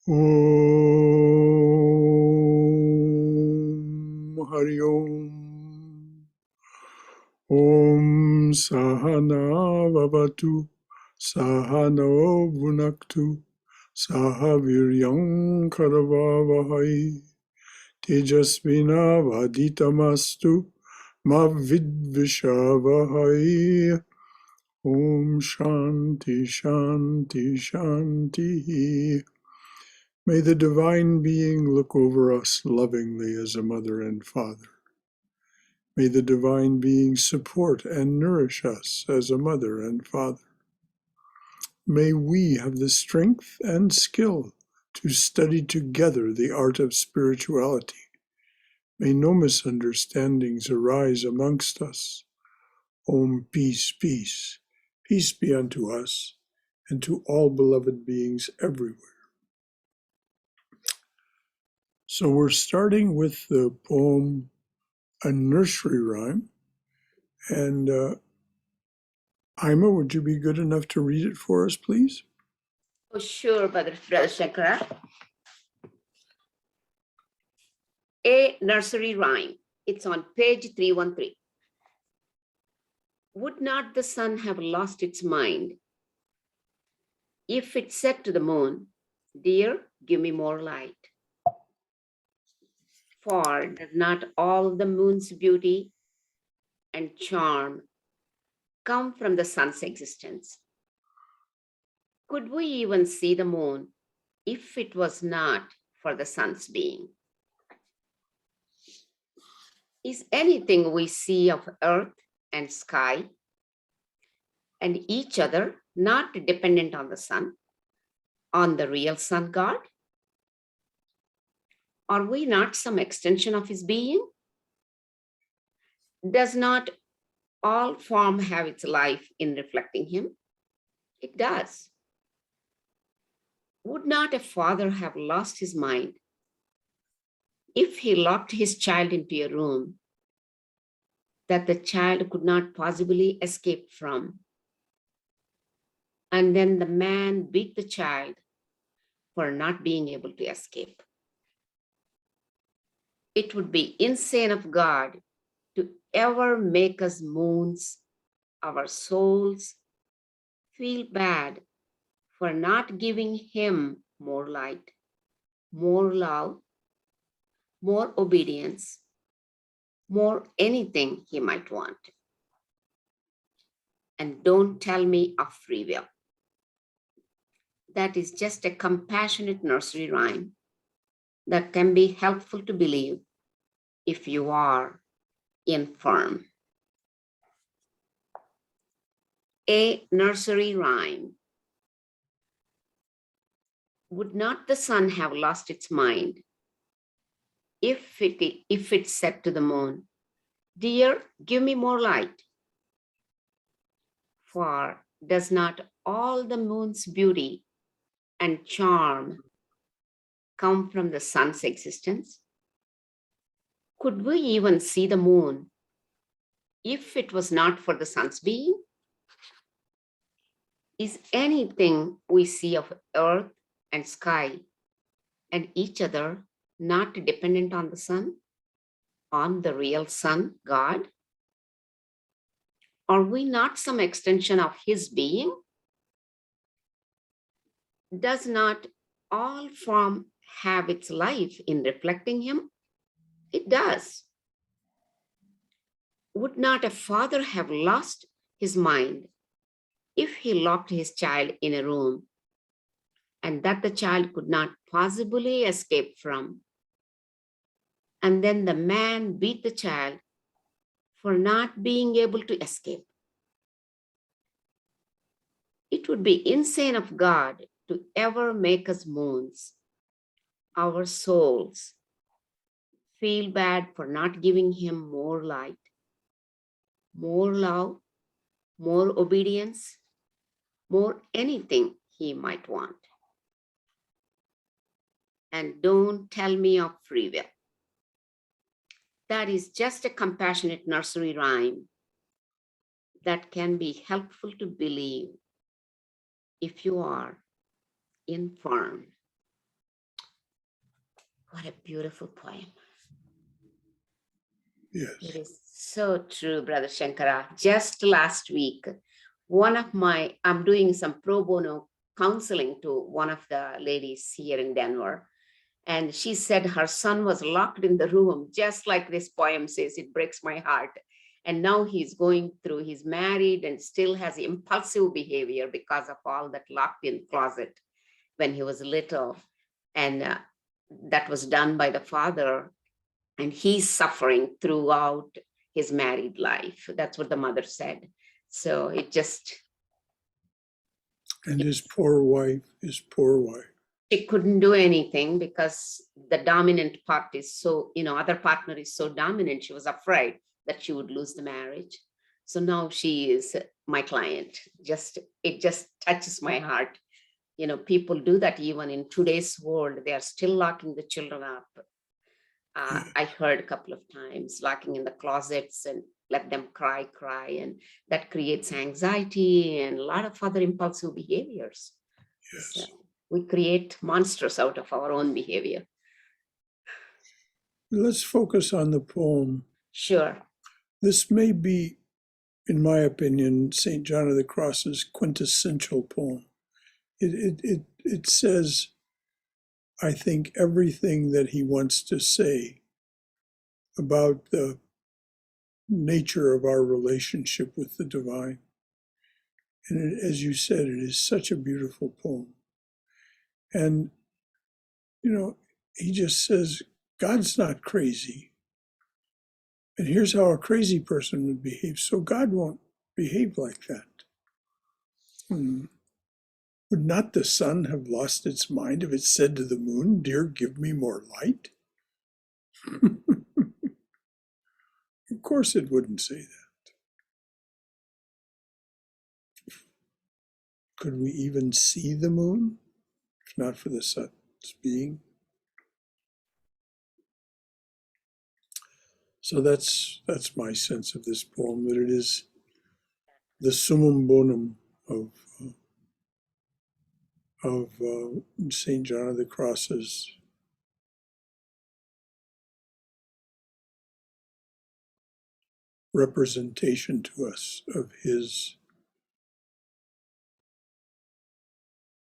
Om Hari Om. Om Sahana Vavatu Sahano Bhunaktu Sahaviryam Karavavahai Tejasvina Vaditamastu Mavidvishavahai. Om Shanti Shanti Shanti. May the Divine Being look over us lovingly as a mother and father. May the Divine Being support and nourish us as a mother and father. May we have the strength and skill to study together the art of spirituality. May no misunderstandings arise amongst us. Om, peace, peace. Peace be unto us and to all beloved beings everywhere. So we're starting with the poem, A Nursery Rhyme. And Ima, would you be good enough to read it for us, please? Oh, sure, Brother Shankara. A Nursery Rhyme. It's on page 313. Would not the sun have lost its mind if it said to the moon, "Dear, give me more light"? For does not all the moon's beauty and charm come from the sun's existence? Could we even see the moon if it was not for the sun's being? Is anything we see of earth and sky and each other not dependent on the sun, on the real sun God? Are we not some extension of his being? Does not all form have its life in reflecting him? It does. Would not a father have lost his mind if he locked his child into a room that the child could not possibly escape from? And then the man beat the child for not being able to escape. It would be insane of God to ever make us moons, our souls, feel bad for not giving him more light, more love, more obedience, more anything he might want. And don't tell me of free will. That is just a compassionate nursery rhyme that can be helpful to believe if you are infirm. A nursery rhyme. Would not the sun have lost its mind if it said to the moon, "Dear, give me more light"? For does not all the moon's beauty and charm come from the sun's existence? Could we even see the moon if it was not for the sun's being? Is anything we see of earth and sky and each other not dependent on the sun, on the real sun, God? Are we not some extension of his being? Does not all form have its life in reflecting him? It does. Would not a father have lost his mind if he locked his child in a room and that the child could not possibly escape from? And then the man beat the child for not being able to escape. It would be insane of God to ever make us moons, our souls, feel bad for not giving him more light, more love, more obedience, more anything he might want. And don't tell me of free will. That is just a compassionate nursery rhyme that can be helpful to believe if you are infirm. What a beautiful poem. Yes. It is so true, Brother Shankara. Just last week, I'm doing some pro bono counseling to one of the ladies here in Denver. And she said her son was locked in the room, just like this poem says. It breaks my heart. And now he's married and still has impulsive behavior because of all that locked in closet when he was little. And that was done by the father. And he's suffering throughout his married life. That's what the mother said. So it just. And his poor wife. She couldn't do anything because the dominant part is so, other partner is so dominant. She was afraid that she would lose the marriage. So now she is my client. It just touches my heart. People do that even in today's world. They are still locking the children up. I heard a couple of times locking in the closets and let them cry. And that creates anxiety and a lot of other impulsive behaviors. Yes. So we create monsters out of our own behavior. Let's focus on the poem. Sure. This may be, in my opinion, St. John of the Cross's quintessential poem. It says, I think, everything that he wants to say about the nature of our relationship with the divine. And as you said, it is such a beautiful poem. And, he just says, God's not crazy. And here's how a crazy person would behave. So God won't behave like that. Would not the sun have lost its mind if it said to the moon, Dear, give me more light? Of course it wouldn't say that. Could we even see the moon, if not for the sun's being? So that's my sense of this poem, that it is the summum bonum of St. John of the Cross's representation to us of his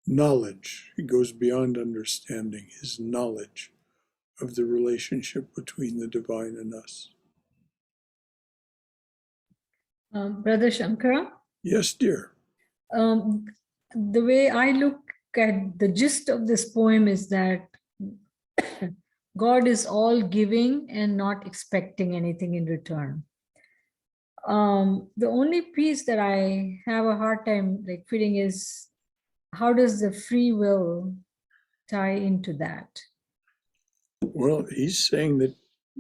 knowledge. It goes beyond understanding, his knowledge of the relationship between the divine and us. Brother Shankara? Yes, dear. The way I look at the gist of this poem is that God is all giving and not expecting anything in return. The only piece that I have a hard time fitting is, how does the free will tie into that? Well, he's saying that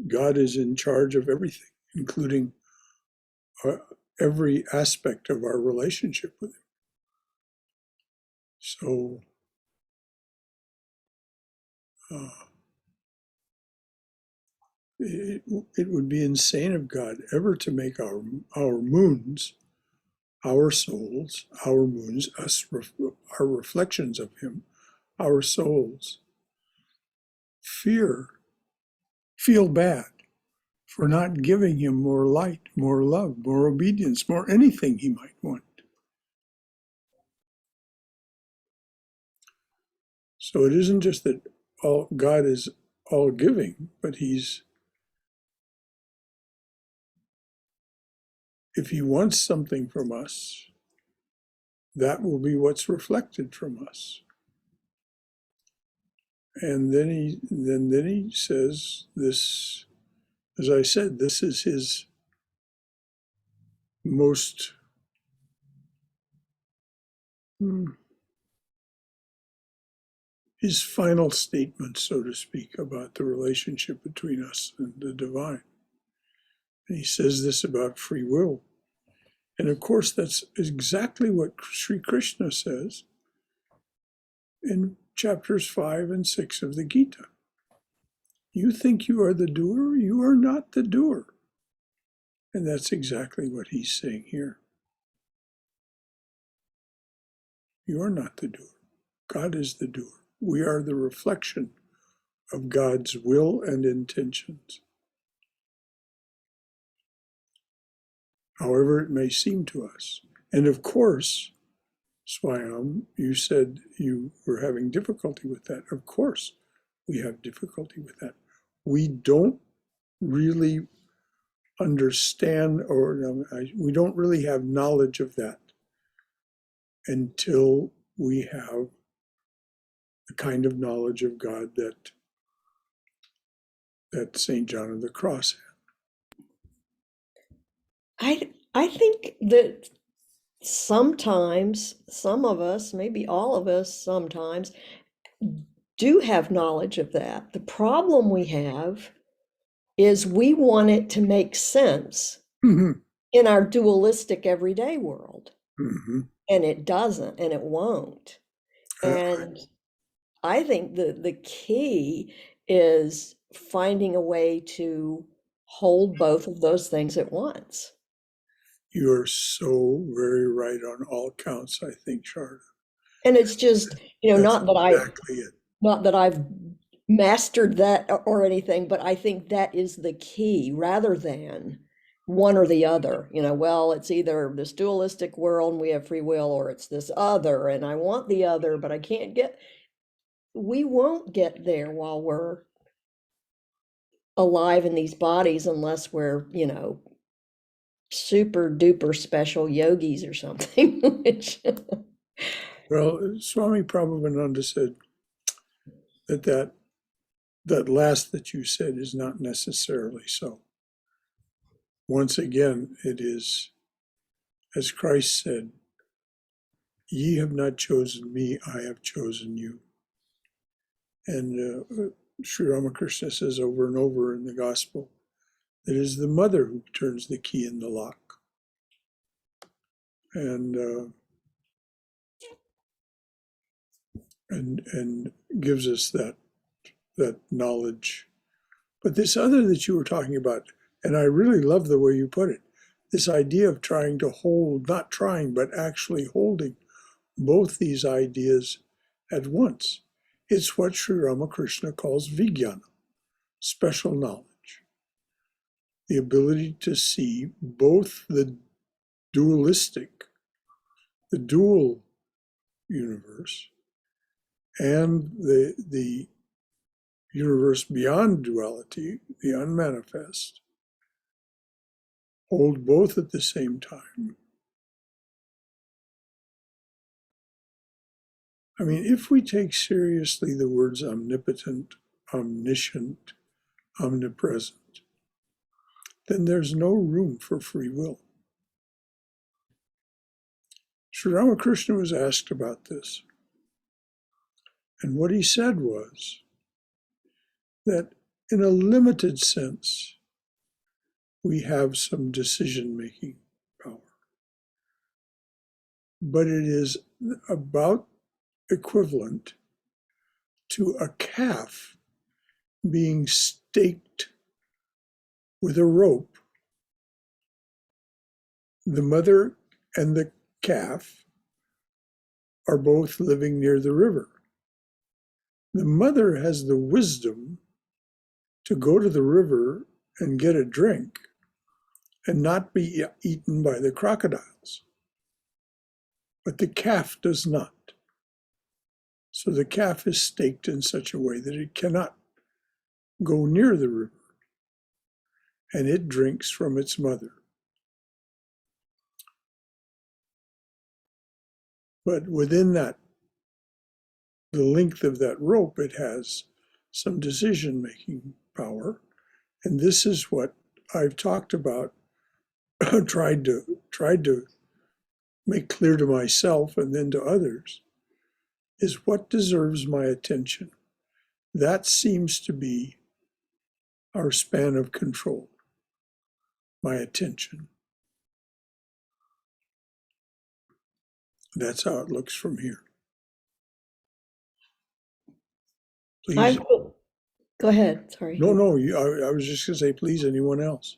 God is in charge of everything, including every aspect of our relationship with him. So it would be insane of God ever to make our moons, our souls, our moons, us, our reflections of him, our souls, feel bad for not giving him more light, more love, more obedience, more anything he might want. So it isn't just that God is all giving, but if he wants something from us, that will be what's reflected from us. And then he says this, as I said, this is his most his final statement, so to speak, about the relationship between us and the divine. And he says this about free will. And of course, that's exactly what Sri Krishna says in chapters 5 and 6 of the Gita. You think you are the doer, you are not the doer. And that's exactly what he's saying here. You are not the doer. God is the doer. We are the reflection of God's will and intentions, however it may seem to us. And of course, Swayam, you said you were having difficulty with that. Of course, we have difficulty with that. We don't really understand, or we don't really have knowledge of that until we have the kind of knowledge of God that St. John of the Cross had. I think that sometimes some of us, maybe all of us sometimes, do have knowledge of that. The problem we have is we want it to make sense Mhm. in our dualistic everyday world. Mhm. And it doesn't, and it won't. And I think the key is finding a way to hold both of those things at once. You are so very right on all counts, I think, Sharda. And it's just, That's not exactly it. that I've mastered that or anything, but I think that is the key rather than one or the other. Well, it's either this dualistic world and we have free will, or it's this other and I want the other, but I can't we won't get there while we're alive in these bodies unless we're, super duper special yogis or something. Well, Swami Prabhupada said that last that you said is not necessarily so. Once again, it is, as Christ said, ye have not chosen me, I have chosen you. And Sri Ramakrishna says over and over in the gospel, it is the mother who turns the key in the lock. And gives us that knowledge. But this other that you were talking about, and I really love the way you put it, this idea of trying to hold, not trying, but actually holding both these ideas at once. It's what Sri Ramakrishna calls vijnana, special knowledge. The ability to see both the dualistic, the dual universe, and the universe beyond duality, the unmanifest, hold both at the same time. I mean, if we take seriously the words omnipotent, omniscient, omnipresent, then there's no room for free will. Sri Ramakrishna was asked about this. And what he said was that in a limited sense, we have some decision-making power. But it is about equivalent to a calf being staked with a rope. The mother and the calf are both living near the river. The mother has the wisdom to go to the river and get a drink and not be eaten by the crocodiles. But the calf does not. So the calf is staked in such a way that it cannot go near the river, and it drinks from its mother. But within that, the length of that rope, it has some decision-making power. And this is what I've talked about, tried to make clear to myself and then to others, is what deserves my attention. That seems to be our span of control, my attention. That's how it looks from here. Please. Go ahead, sorry. No, I was just going to say, please, anyone else?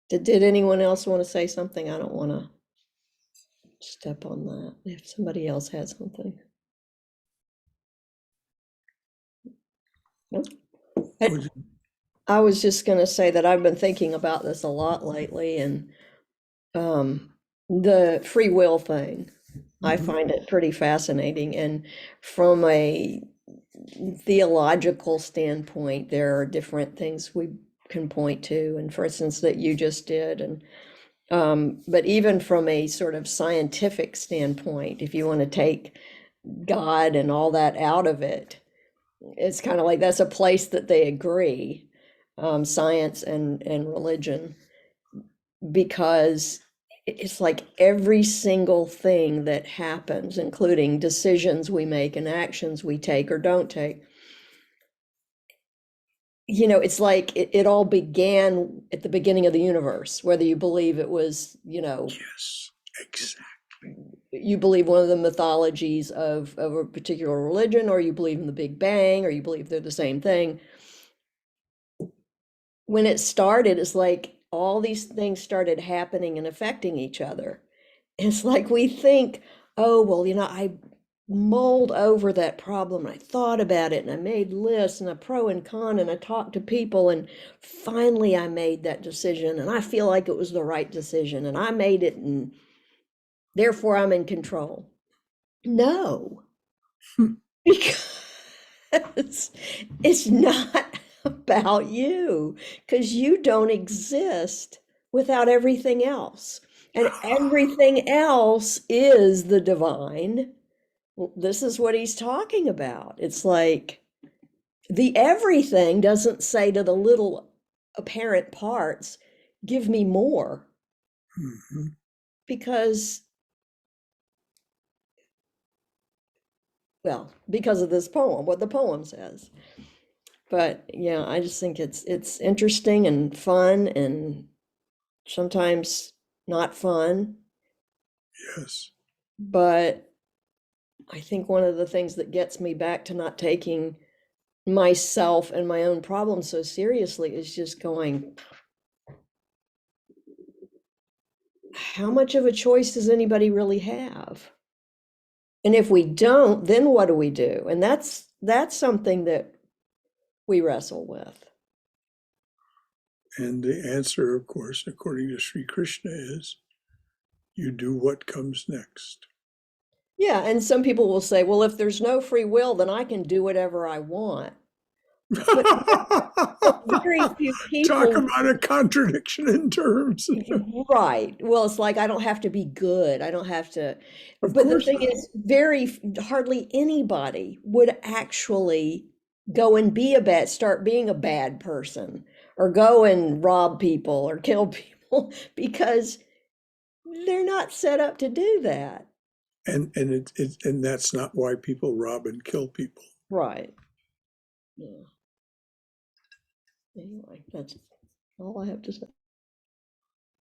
Did anyone else want to say something? I don't want to step on that if somebody else has something. I, Would- I was just going to say that I've been thinking about this a lot lately, and the free will thing, I Mhm. find it pretty fascinating. And from a theological standpoint, there are different things we can point to, and for instance, that you just did. And but even from a sort of scientific standpoint, if you want to take God and all that out of it, it's kind of like that's a place that they agree, science and religion, because it's like every single thing that happens, including decisions we make and actions we take or don't take, it's like it all began at the beginning of the universe, whether you believe it was, Yes, exactly. you believe one of the mythologies of a particular religion, or you believe in the Big Bang, or you believe they're the same thing. When it started, it's like all these things started happening and affecting each other. It's like we think, oh, well, I mulled over that problem and I thought about it and I made lists and a pro and con and I talked to people and finally I made that decision and I feel like it was the right decision and I made it and therefore I'm in control. No, Hmm. because it's not about you, because you don't exist without everything else. And everything else is the divine. Well, this is what he's talking about. It's like the everything doesn't say to the little apparent parts, give me more, Mhm. because, well, because of this poem, what the poem says. But yeah, I just think it's interesting and fun and sometimes not fun. Yes. But I think one of the things that gets me back to not taking myself and my own problems so seriously is just going, how much of a choice does anybody really have? And if we don't, then what do we do? And that's something that we wrestle with. And the answer, of course, according to Sri Krishna, is you do what comes next. Yeah, and some people will say, well, if there's no free will, then I can do whatever I want. But very few Talk people, about a contradiction in terms. right. Well, it's like I don't have to be good. I don't have to. Of But the course thing not. is, hardly anybody would actually go and start being a bad person or go and rob people or kill people because they're not set up to do that. And that's not why people rob and kill people. Right. Yeah. Anyway, that's all I have to say.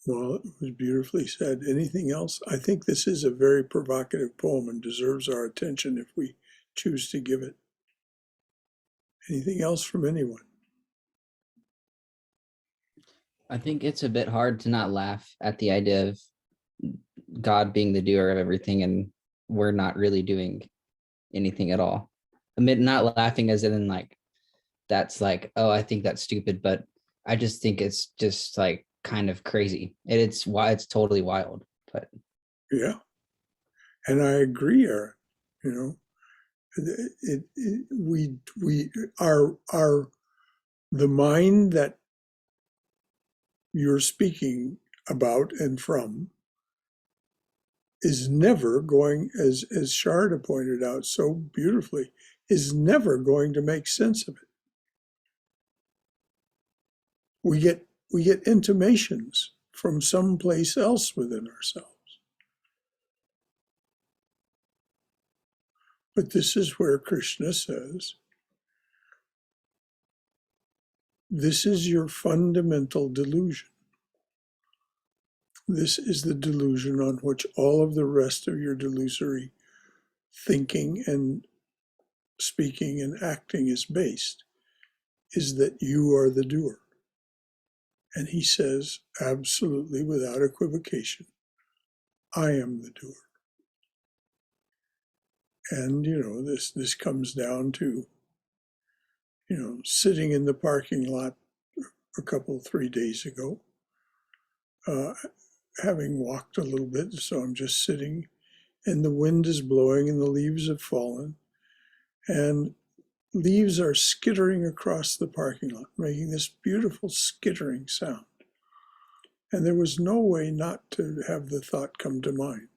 Well, it was beautifully said. Anything else? I think this is a very provocative poem and deserves our attention if we choose to give it. Anything else from anyone? I think it's a bit hard to not laugh at the idea of God being the doer of everything and we're not really doing anything at all. I mean, not laughing as in like, that's like, oh, I think that's stupid, but I just think it's just like kind of crazy. It's why it's totally wild, but Yeah. And I agree, Aaron. We are the mind that you're speaking about and from is never going, as Sharda pointed out so beautifully, is never going to make sense of it. We get intimations from someplace else within ourselves. But this is where Krishna says, this is your fundamental delusion. This is the delusion on which all of the rest of your delusory thinking and speaking and acting is based, is that you are the doer. And he says, absolutely without equivocation, I am the doer. And this comes down to, sitting in the parking lot a couple, 3 days ago, having walked a little bit, so I'm just sitting, and the wind is blowing and the leaves have fallen, and leaves are skittering across the parking lot, making this beautiful skittering sound. And there was no way not to have the thought come to mind.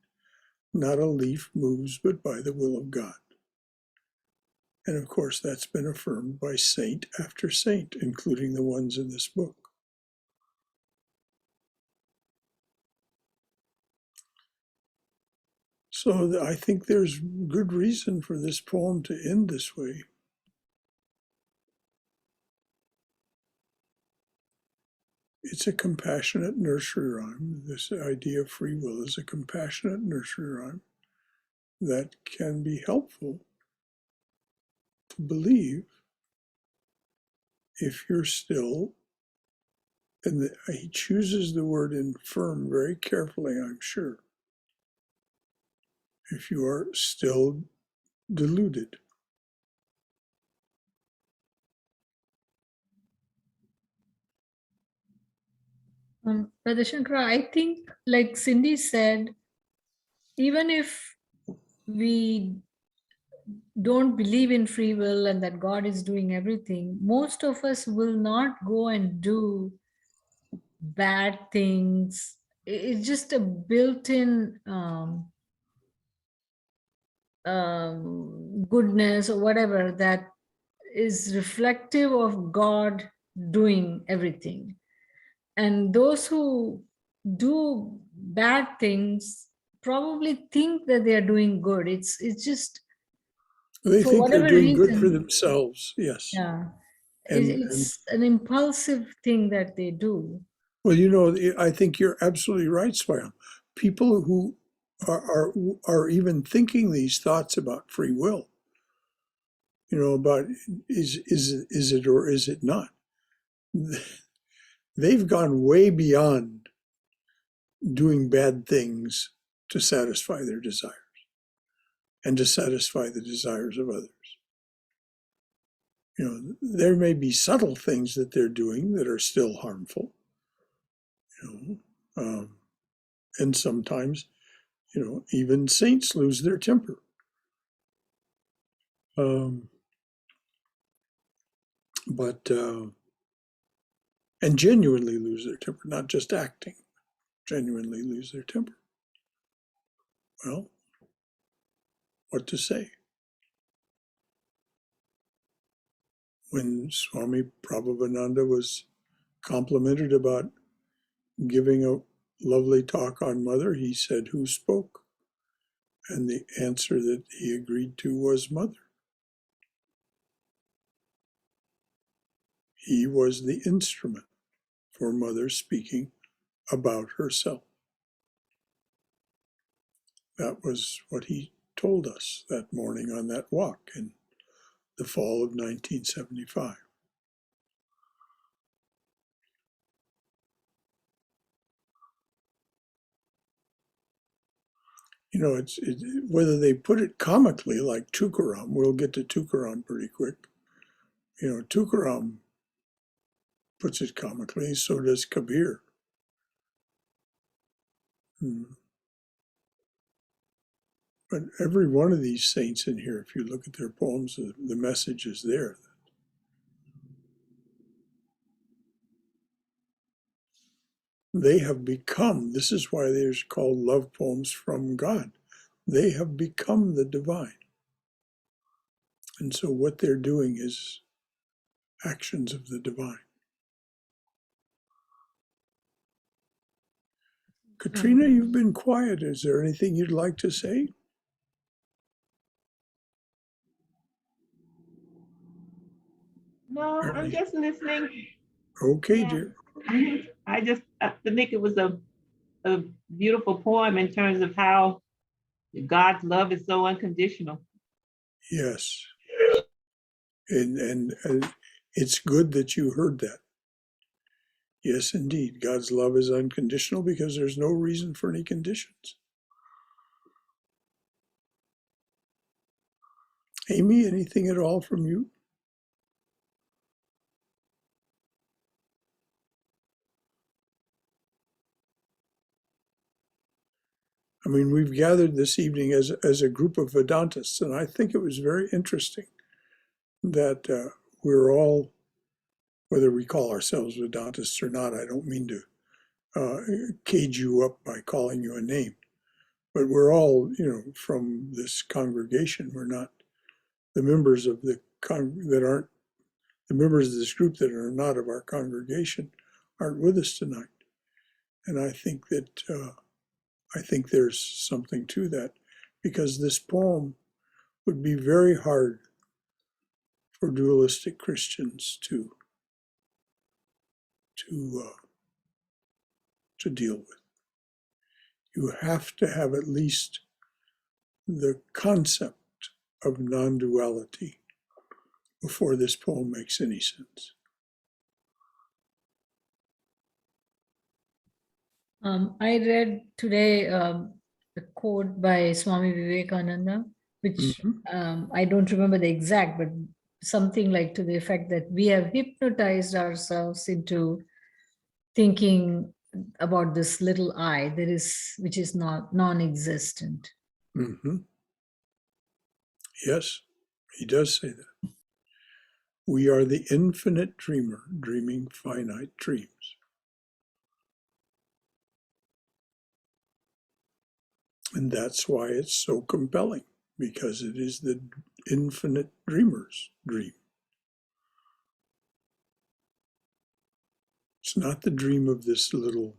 Not a leaf moves but by the will of God. And of course, that's been affirmed by saint after saint, including the ones in this book. So I think there's good reason for this poem to end this way. It's a compassionate nursery rhyme. This idea of free will is a compassionate nursery rhyme that can be helpful to believe if you're still, and he chooses the word infirm very carefully, I'm sure, if you are still deluded. Brother Shankara, I think, like Cindy said, even if we don't believe in free will and that God is doing everything, most of us will not go and do bad things. It's just a built-in goodness or whatever that is reflective of God doing everything. And those who do bad things probably think that they are doing good. It's just They for think they're whatever doing good for reason. themselves, yes. Yeah, And it's an impulsive thing that they do. well, I think you're absolutely right, Swayam. People who are even thinking these thoughts about free will, about is it or is it not? They've gone way beyond doing bad things to satisfy their desires and to satisfy the desires of others. There may be subtle things that they're doing that are still harmful, and sometimes, even saints lose their temper. But and genuinely lose their temper, not just acting, genuinely lose their temper. Well, what to say? When Swami Prabhupada was complimented about giving a lovely talk on Mother, he said, "Who spoke?" And the answer that he agreed to was Mother. He was the instrument for Mother speaking about herself. That was what he told us that morning on that walk in the fall of 1975. It's whether they put it comically like Tukaram. We'll get to Tukaram pretty quick. Tukaram puts it comically, so does Kabir. But every one of these saints in here, if you look at their poems, the message is there. They have become, this is why they're called love poems from God. They have become the divine. And so what they're doing is actions of the divine. Katrina, you've been quiet. Is there anything you'd like to say? No, I'm just listening. Okay, Yeah. dear. I think it was a beautiful poem in terms of how God's love is so unconditional. Yes. And it's good that you heard that. Yes, indeed. God's love is unconditional because there's no reason for any conditions. Amy, anything at all from you? mean, we've gathered this evening as a group of Vedantists, and I think it was very interesting that we're all, whether we call ourselves Vedantists or not, I don't mean to cage you up by calling you a name, but we're all, from this congregation. We're not the members of the that aren't the members of this group that are not of our congregation aren't with us tonight, and I think there's something to that, because this poem would be very hard for dualistic Christians to deal with. You have to have at least the concept of non-duality before this poem makes any sense. I read today a quote by Swami Vivekananda, which I don't remember the exact, but something like to the effect that we have hypnotized ourselves into thinking about this little I which is not non-existent. Mm-hmm. Yes, he does say that. We are the infinite dreamer, dreaming finite dreams. And that's why it's so compelling, because it is the infinite dreamer's dream. It's not the dream of this little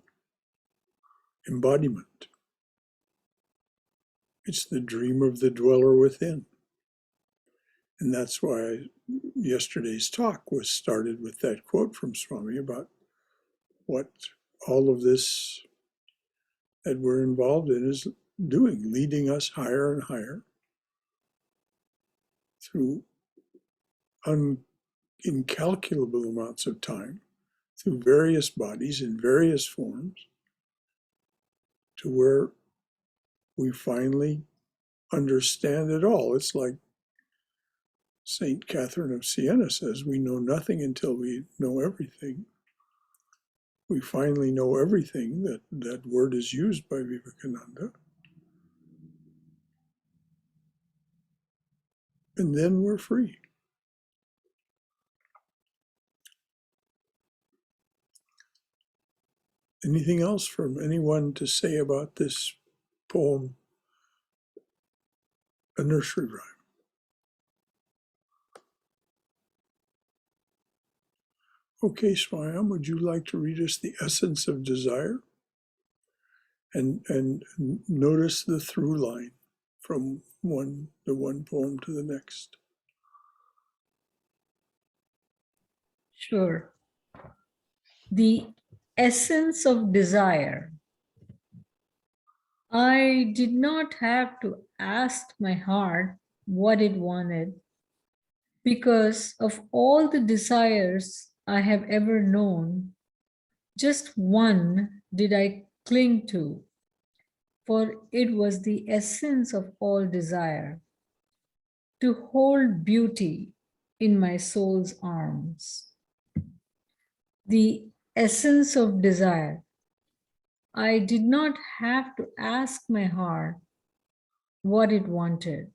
embodiment. It's the dream of the dweller within. And that's why yesterday's talk was started with that quote from Swami about what all of this that we're involved in is doing, leading us higher and higher through incalculable amounts of time, through various bodies in various forms, to where we finally understand it all. It's like St. Catherine of Siena says, we know nothing until we know everything. We finally know everything. That word is used by Vivekananda. And then we're free. Anything else from anyone to say about this poem, A Nursery Rhyme? Okay, Swayam, would you like to read us the essence of desire? And notice the through line from the one poem to the next. Sure. The essence of desire. I did not have to ask my heart what it wanted, because of all the desires I have ever known, just one did I cling to, for it was the essence of all desire, to hold beauty in my soul's arms. The essence of desire. I did not have to ask my heart what it wanted,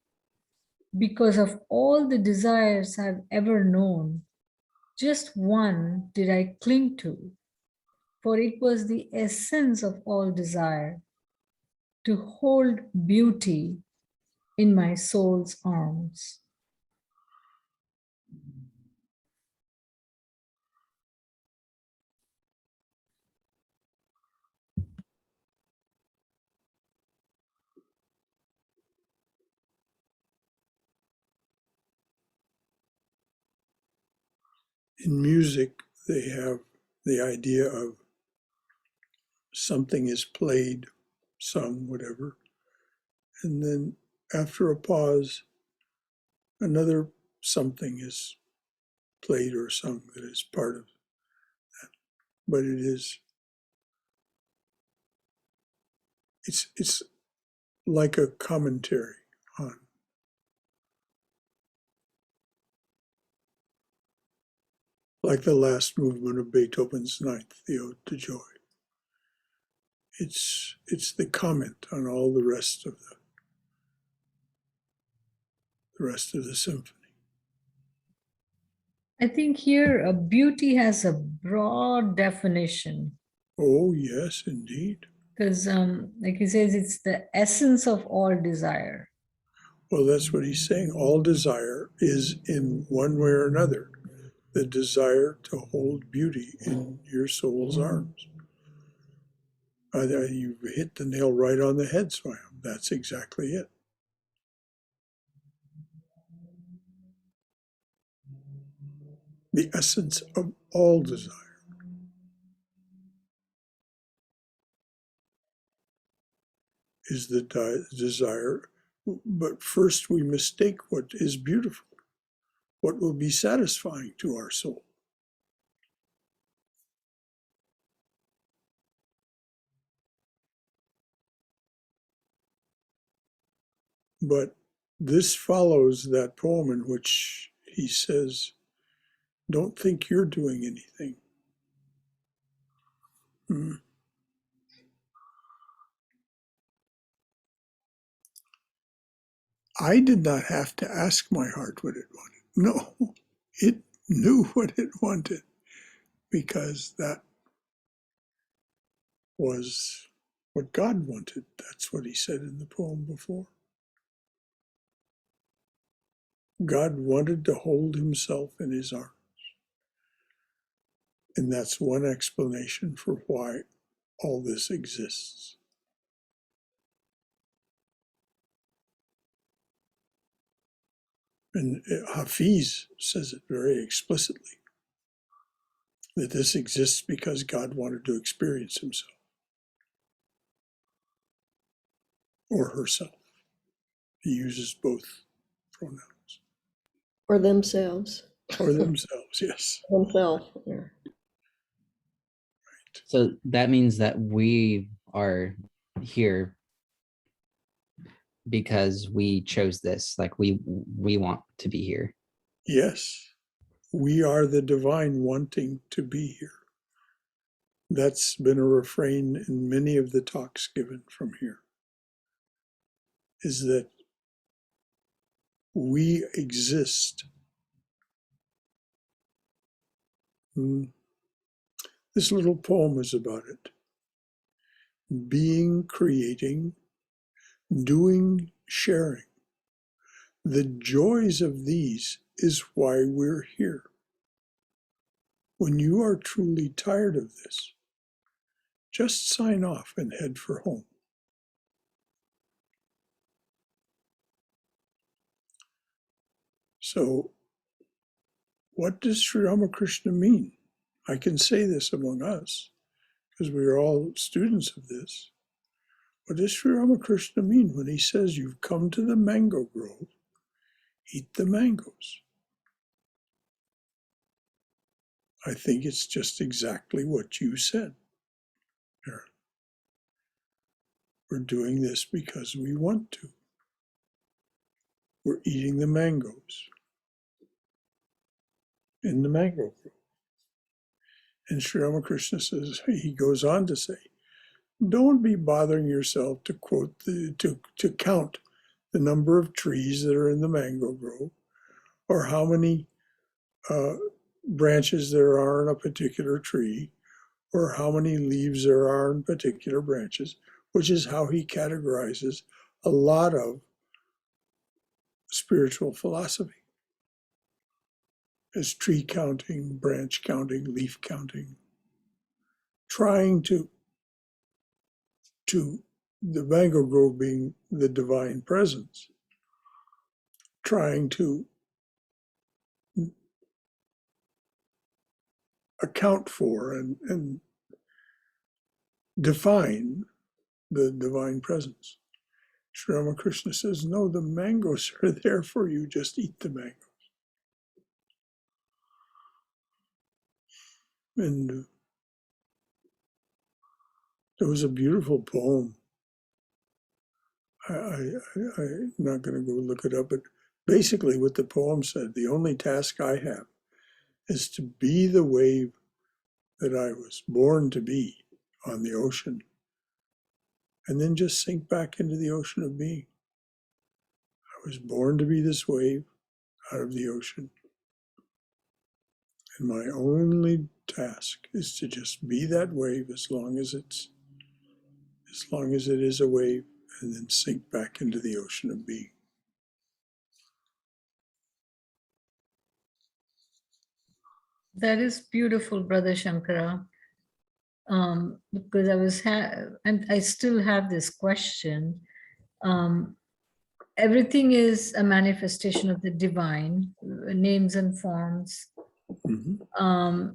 because of all the desires I've ever known, just one did I cling to, for it was the essence of all desire, to hold beauty in my soul's arms. In music, they have the idea of something is played, sung, whatever, and then after a pause, another something is played or sung that is part of that. But it's like a commentary on, like the last movement of Beethoven's Ninth, the Ode to Joy. It's the comment on all the rest of the symphony. I think here beauty has a broad definition Oh, yes, indeed. because, like he says, it's the essence of all desire. Well, that's what he's saying. All desire is, in one way or another, the desire to hold beauty in your soul's arms. You've hit the nail right on the head, Swam. That's exactly it. The essence of all desire is the desire, but first we mistake what is beautiful, what will be satisfying to our soul. But this follows that poem in which he says, don't think you're doing anything. I did not have to ask my heart what it wanted. No, it knew what it wanted, because that was what God wanted. That's what he said in the poem before. God wanted to hold himself in his arms. And that's one explanation for why all this exists. And Hafiz says it very explicitly, that this exists because God wanted to experience himself or herself. He uses both pronouns. Or themselves. Or themselves, yes. Themselves. Yeah. So that means that we are here because we chose this. Like we want to be here. Yes, we are the divine wanting to be here. That's been a refrain in many of the talks given from here, is that we exist. This little poem is about it. Being, creating, doing, sharing. The joys of these is why we're here. When you are truly tired of this, just sign off and head for home. So, what does Sri Ramakrishna mean? I can say this among us, because we are all students of this. What does Sri Ramakrishna mean when he says, you've come to the mango grove, eat the mangoes? I think it's just exactly what you said, Aaron. We're doing this because we want to. We're eating the mangoes in the mango grove. And Sri Ramakrishna says, he goes on to say, don't be bothering yourself to to count the number of trees that are in the mango grove, or how many branches there are in a particular tree, or how many leaves there are in particular branches, which is how he categorizes a lot of spiritual philosophy, as tree counting, branch counting, leaf counting, trying to the mango grove being the divine presence, trying to account for and define the divine presence. Sri Ramakrishna says, no, the mangoes are there for you, just eat the mangoes. And there was a beautiful poem. I'm not going to go look it up, but basically what the poem said, the only task I have is to be the wave that I was born to be on the ocean, and then just sink back into the ocean of being. I was born to be this wave out of the ocean. And my only task is to just be that wave as long as it is a wave, and then sink back into the ocean of being. That is beautiful, Brother Shankara. Because and I still have this question. Everything is a manifestation of the divine, names and forms. Mm-hmm.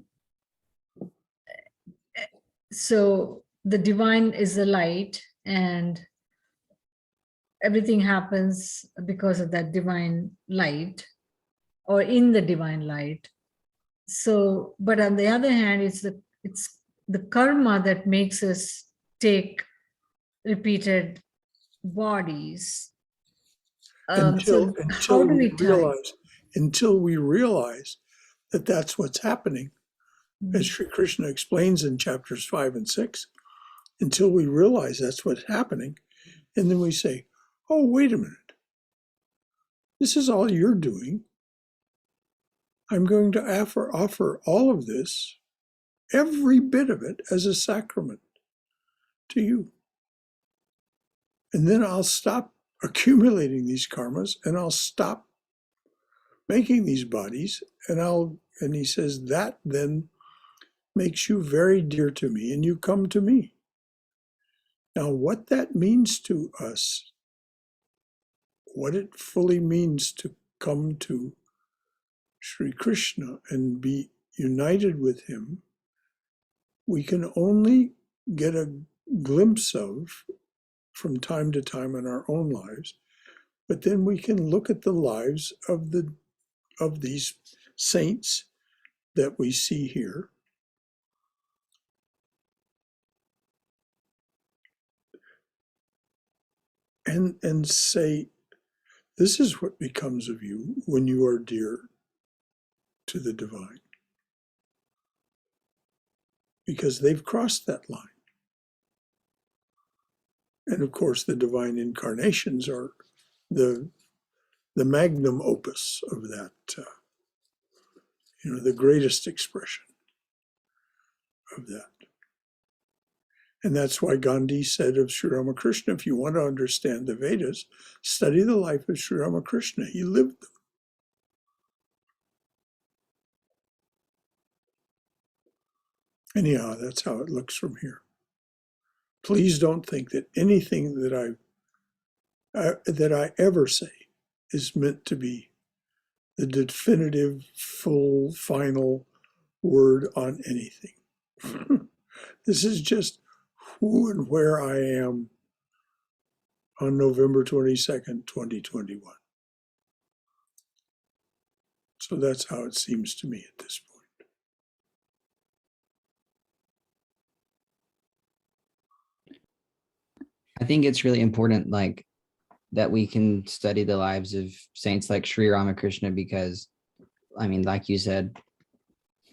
So the divine is the light, and everything happens because of that divine light, or in the divine light. So, but on the other hand, it's the karma that makes us take repeated bodies. So how do we tie? Until we realize that that's what's happening, as Sri Krishna explains in chapters 5 and 6, until we realize that's what's happening, and then we say, oh, wait a minute. This is all you're doing. I'm going to offer all of this, every bit of it, as a sacrament to you. And then I'll stop accumulating these karmas, and I'll stop making these bodies, and he says, that then makes you very dear to me, and you come to me. Now, what that means to us, what it fully means to come to Sri Krishna and be united with him, we can only get a glimpse of from time to time in our own lives, but then we can look at the lives of these saints that we see here, and say, this is what becomes of you when you are dear to the divine, because they've crossed that line. And of course, the divine incarnations are the magnum opus of that, the greatest expression of that. And that's why Gandhi said of Sri Ramakrishna, if you want to understand the Vedas, study the life of Sri Ramakrishna. He lived them. Anyhow, that's how it looks from here. Please don't think that anything that I ever say is meant to be the definitive, full, final word on anything. This is just who and where I am on November 22nd, 2021. So that's how it seems to me at this point. I think it's really important, like, that we can study the lives of saints like Sri Ramakrishna, because, I mean, like you said,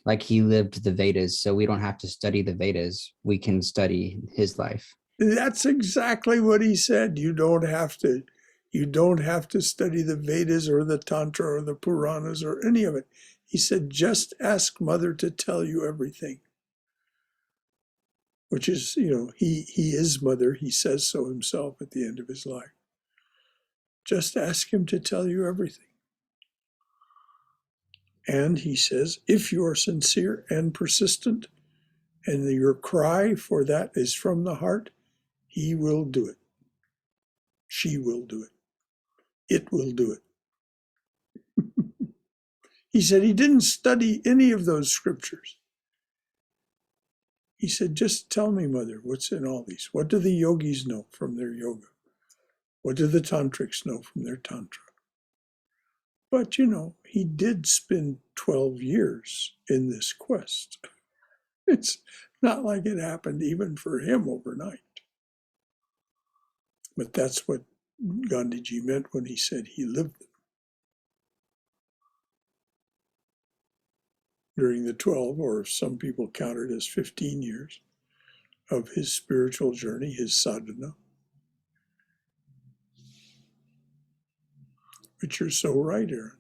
like, he lived the Vedas, so we don't have to study the Vedas. We can study his life. That's exactly what he said. You don't have to study the Vedas or the Tantra or the Puranas or any of it. He said, just ask Mother to tell you everything. Which is, he is Mother. He says so himself at the end of his life. Just ask him to tell you everything. And he says, if you are sincere and persistent, and your cry for that is from the heart, he will do it. She will do it. It will do it. He said he didn't study any of those scriptures. He said, just tell me, Mother, what's in all these? What do the yogis know from their yoga? What do the tantrics know from their tantra? But, he did spend 12 years in this quest. It's not like it happened even for him overnight. But that's what Gandhiji meant when he said he lived them. During the 12, or some people count it as 15 years of his spiritual journey, his sadhana, But you're so right, Aaron.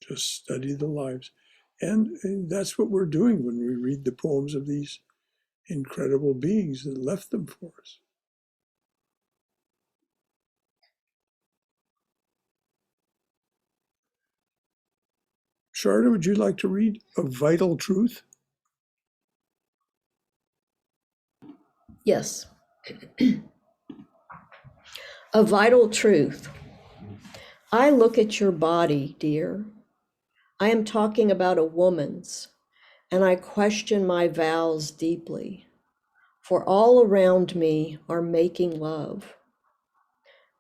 Just study the lives. And that's what we're doing when we read the poems of these incredible beings that left them for us. Sharda, would you like to read A Vital Truth? Yes. A vital truth. I look at your body, dear. I am talking about a woman's, and I question my vows deeply, for all around me are making love.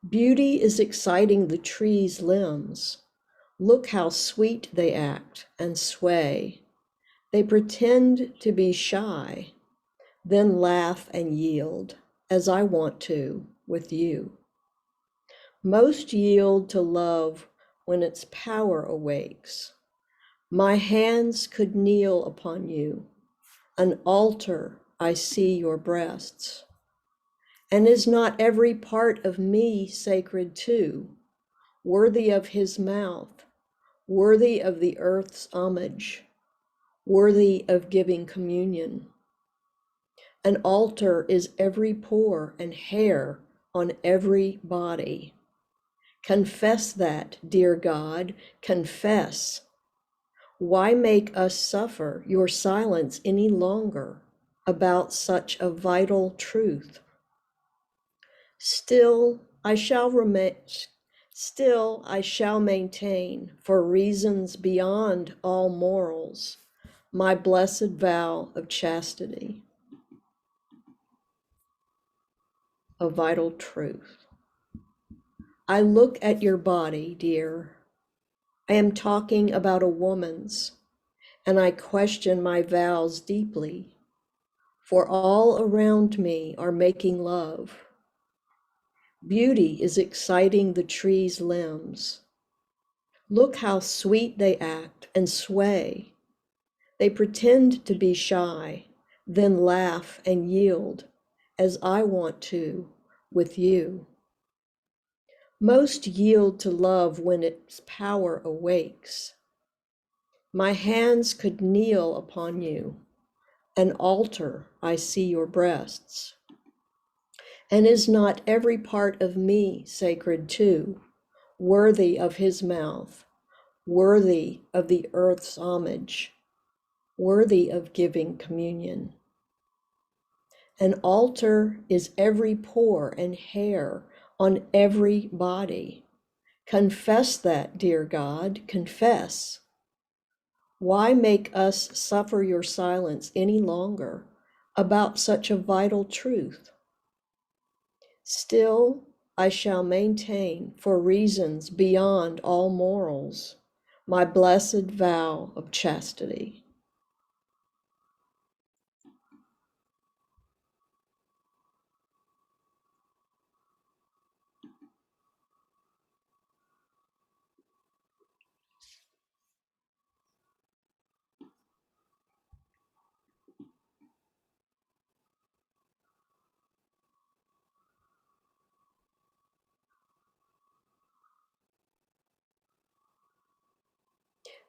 Beauty is exciting the tree's limbs. Look how sweet they act and sway. They pretend to be shy, then laugh and yield, as I want to with you. Most yield to love when its power awakes. My hands could kneel upon you, an altar I see your breasts. And is not every part of me sacred too, worthy of his mouth, worthy of the earth's homage, worthy of giving communion? An altar is every pore and hair on every body. Confess that, dear God, confess. Why make us suffer your silence any longer about such a vital truth? Still I shall maintain, for reasons beyond all morals, my blessed vow of chastity. A vital truth. I look at your body, dear. I am talking about a woman's, and I question my vows deeply, for all around me are making love. Beauty is exciting the tree's limbs. Look how sweet they act and sway. They pretend to be shy, then laugh and yield, as I want to with you. Most yield to love when its power awakes. My hands could kneel upon you, an altar I see your breasts. And is not every part of me sacred too, worthy of his mouth, worthy of the earth's homage, worthy of giving communion? An altar is every pore and hair on every body. Confess that, dear God, confess. Why make us suffer your silence any longer about such a vital truth? Still, I shall maintain, for reasons beyond all morals, my blessed vow of chastity.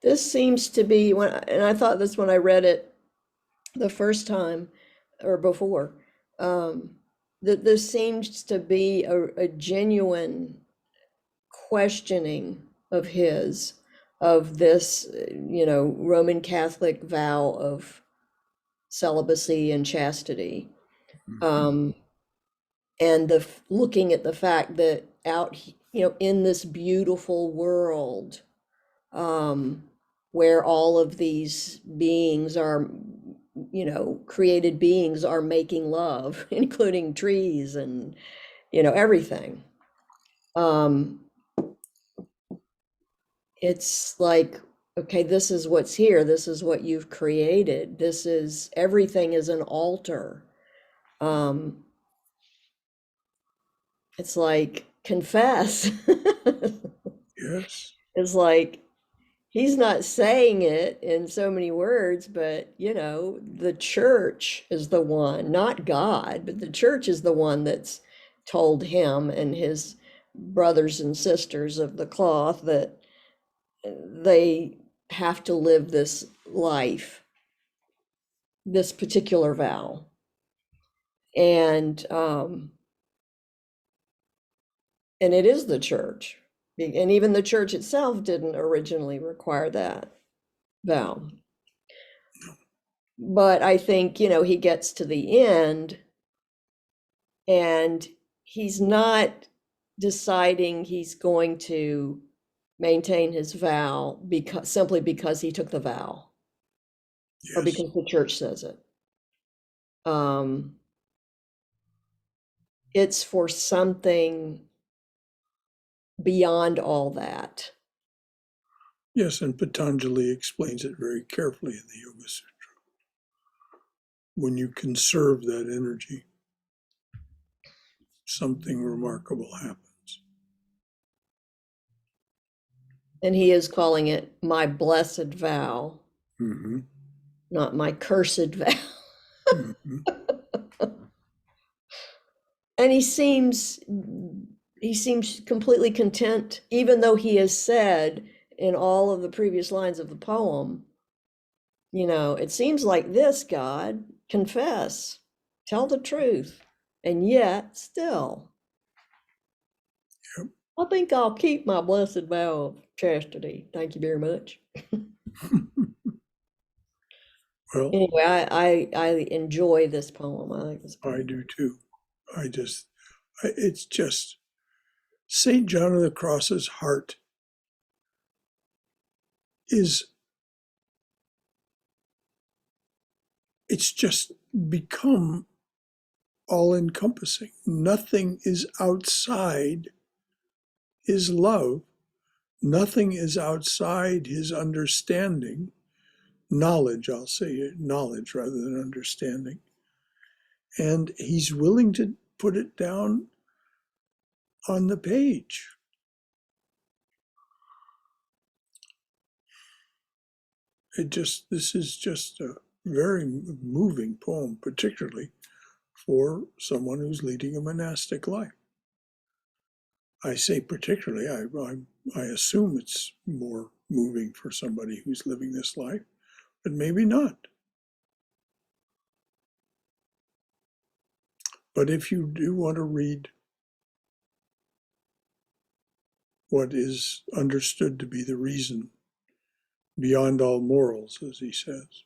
This seems to be, and I thought this when I read it the first time or before, that this seems to be a genuine questioning of his, of this, Roman Catholic vow of celibacy and chastity. And looking at the fact that out, in this beautiful world, where all of these beings are, created beings are making love, including trees and, everything. It's like, okay, this is what's here. This is what you've created. Everything is an altar. It's like, confess. Yes. It's like, he's not saying it in so many words, but the church is the one, not God, but the church is the one that's told him and his brothers and sisters of the cloth that they have to live this life, this particular vow. And it is the church. And even the church itself didn't originally require that vow. But I think, he gets to the end and he's not deciding he's going to maintain his vow simply because he took the vow or Yes. because the church says it. It's for something beyond all that. Yes, and Patanjali explains it very carefully in the Yoga Sutra. When you conserve that energy, something remarkable happens. And he is calling it my blessed vow, Mm-hmm. not my cursed vow. Mm-hmm. And he seems completely content, even though he has said in all of the previous lines of the poem, it seems like this, God, confess, tell the truth. And yet still, Yep. I think I'll keep my blessed vow of chastity. Thank you very much. Well, Anyway, I enjoy this poem. I think it's I do too. It's just St. John of the Cross's heart it's just become all encompassing. Nothing is outside his love. Nothing is outside his understanding. Knowledge, I'll say knowledge rather than understanding. And he's willing to put it down on the page. This is just a very moving poem, particularly for someone who's leading a monastic life. I say particularly, I assume it's more moving for somebody who's living this life, but maybe not. But if you do want to read what is understood to be the reason beyond all morals, as he says,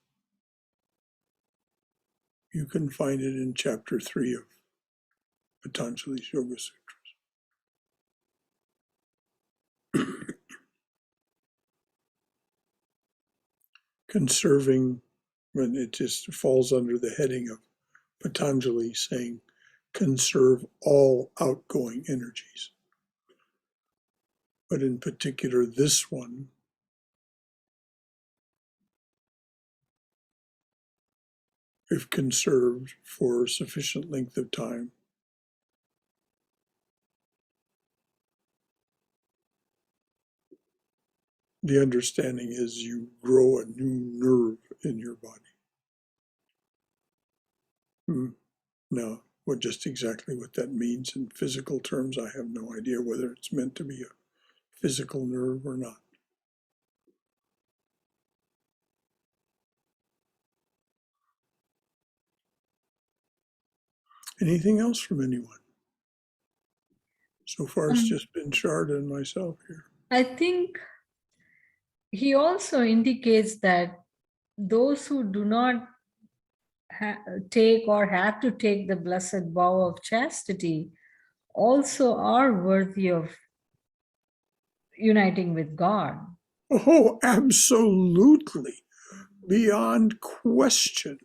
you can find it in chapter 3 of Patanjali's Yoga Sutras. Conserving, when it just falls under the heading of Patanjali saying, conserve all outgoing energies. But in particular, this one, if conserved for a sufficient length of time, the understanding is you grow a new nerve in your body. Now, just exactly what that means in physical terms, I have no idea whether it's meant to be a physical nerve or not. Anything else from anyone? So far, it's just been Sharda and myself here. I think he also indicates that those who do not take or have to take the blessed vow of chastity also are worthy of uniting with God. Oh, absolutely. Beyond question.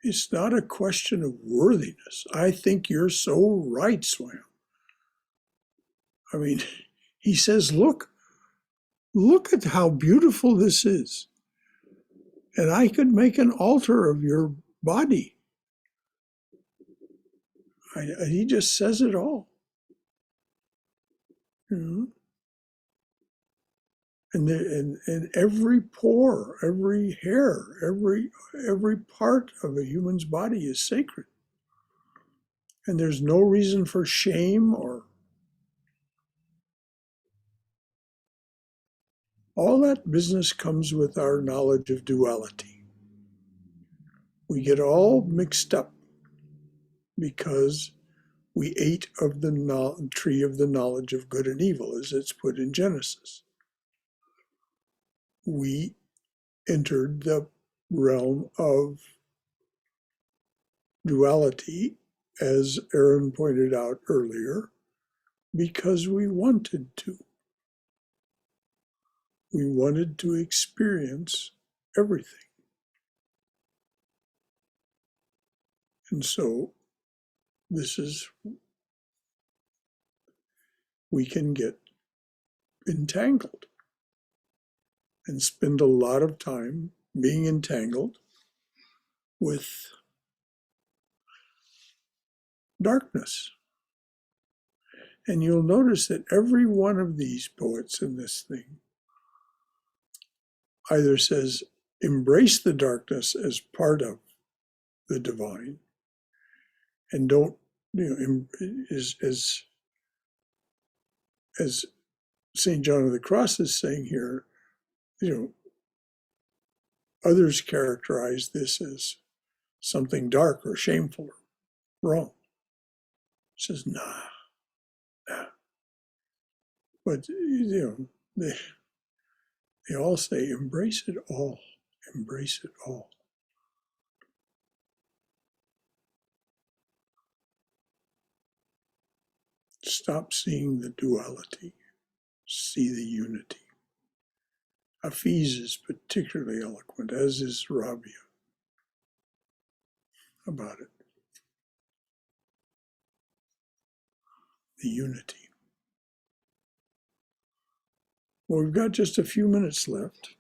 It's not a question of worthiness. I think you're so right, Swam. I mean, he says, look at how beautiful this is. And I could make an altar of your body. He just says it all. And every pore, every hair, every part of a human's body is sacred. And there's no reason for shame or all that business comes with our knowledge of duality. We get all mixed up because we ate of the tree of the knowledge of good and evil, as it's put in Genesis. We entered the realm of duality, as Aaron pointed out earlier, because we wanted to. We wanted to experience everything. And so we can get entangled and spend a lot of time being entangled with darkness. And you'll notice that every one of these poets in this thing either says, embrace the darkness as part of the divine, and don't, as St. John of the Cross is saying here, others characterize this as something dark or shameful or wrong. He says, nah. But, they all say, embrace it all, embrace it all. Stop seeing the duality, see the unity. Hafiz is particularly eloquent, as is Rabia, about it. The unity. Well, we've got just a few minutes left.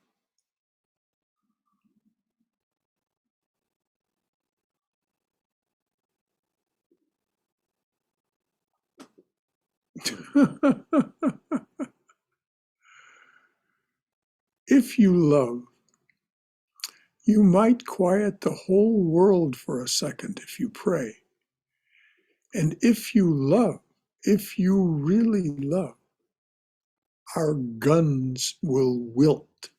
If you love, you might quiet the whole world for a second if you pray. And if you love, if you really love, our guns will wilt.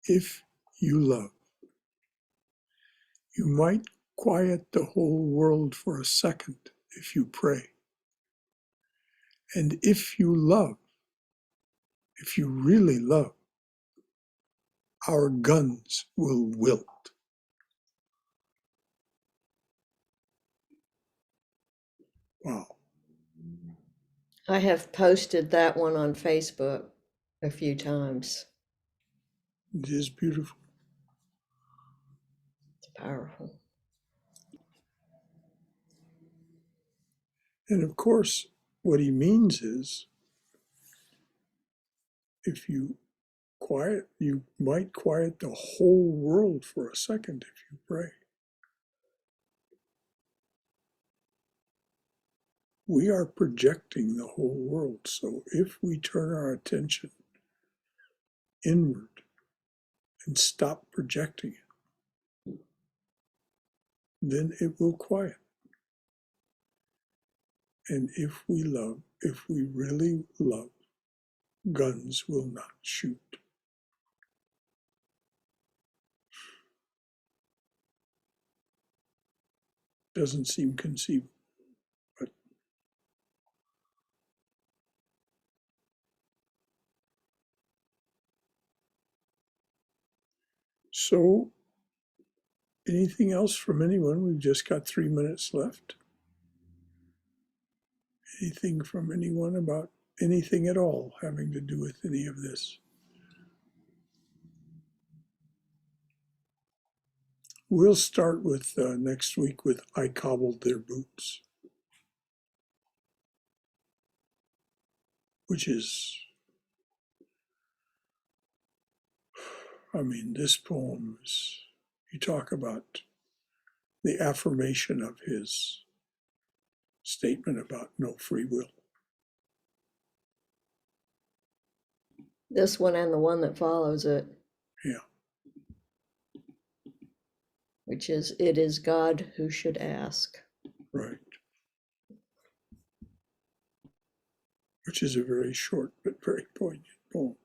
If you love, you might quiet the whole world for a second if you pray. And if you love, if you really love, our guns will wilt. Wow. I have posted that one on Facebook a few times. It is beautiful. It's powerful. And of course, what he means is, if you might quiet the whole world for a second if you pray. We are projecting the whole world. So if we turn our attention inward and stop projecting it, then it will quiet. And if we love, if we really love, guns will not shoot. Doesn't seem conceivable, but so anything else from anyone? We've just got 3 minutes left. Anything from anyone about anything at all having to do with any of this? We'll start with next week with I Cobbled Their Boots, which is, this poem is, you talk about the affirmation of his statement about no free will. This one and the one that follows it. Yeah. which is, it is God who should ask. Right. Which is a very short but very poignant poem.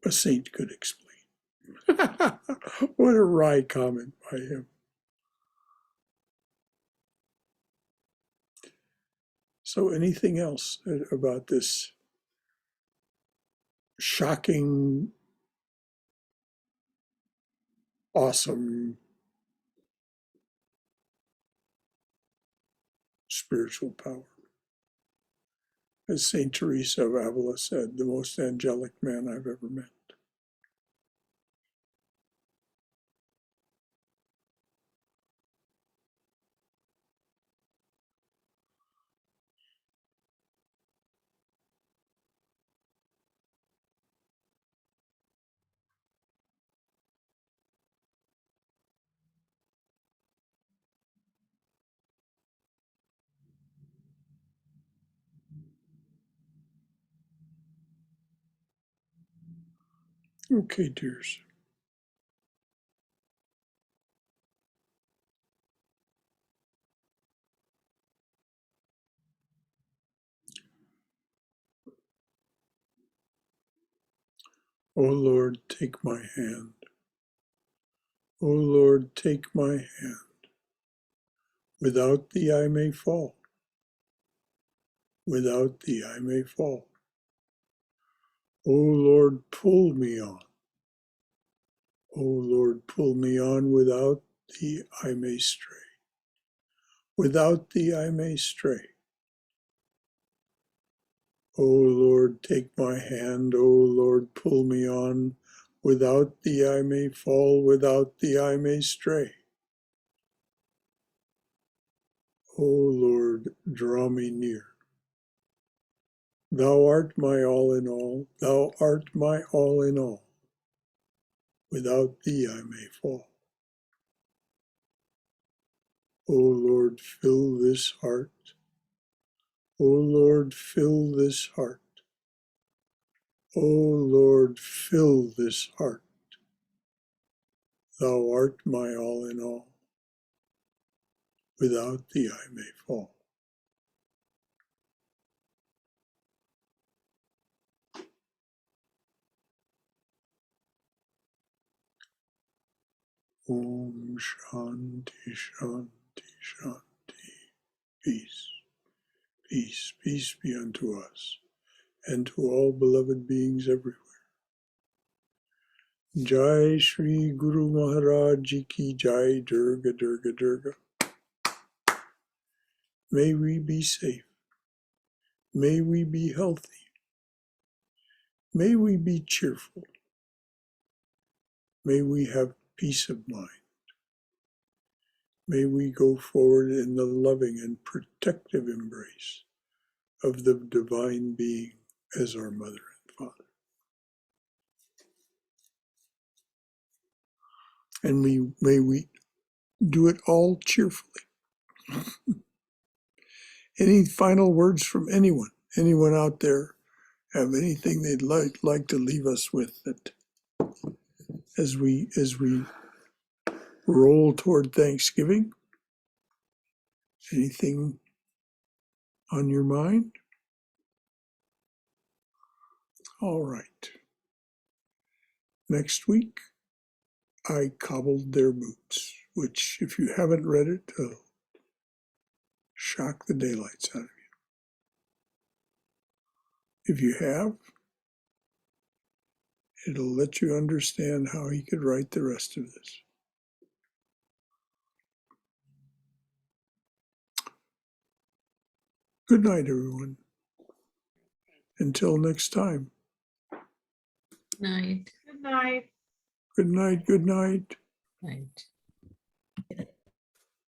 A saint could explain. What a wry comment by him. So anything else about this shocking, awesome spiritual power? As Saint Teresa of Avila said, the most angelic man I've ever met. Okay, dears. O Lord, take my hand. O Lord, take my hand. Without thee I may fall. Without thee I may fall. O Lord, pull me on. O Lord, pull me on. Without thee I may stray. Without thee I may stray. O Lord, take my hand. O Lord, pull me on. Without thee I may fall. Without thee I may stray. O Lord, draw me near. Thou art my all in all. Thou art my all in all. Without thee I may fall. O Lord, fill this heart. O Lord, fill this heart. O Lord, fill this heart. Thou art my all in all. Without thee I may fall. Om Shanti Shanti Shanti. Peace, peace, peace be unto us and to all beloved beings everywhere. Jai Shri Guru Maharaj Ji Ki Jai. Durga Durga Durga. May we be safe. May we be healthy. May we be cheerful. May we have peace of mind. May we go forward in the loving and protective embrace of the Divine Being as our Mother and Father. And may we do it all cheerfully. Any final words from anyone? Anyone out there have anything they'd like to leave us with that as we roll toward Thanksgiving? Anything on your mind? All right. Next week, I cobbled their boots, which, if you haven't read it, will shock the daylights out of you. If you have, it'll let you understand how he could write the rest of this. Good night, everyone. Until next time. Night. Good night. Good night, good night. Night.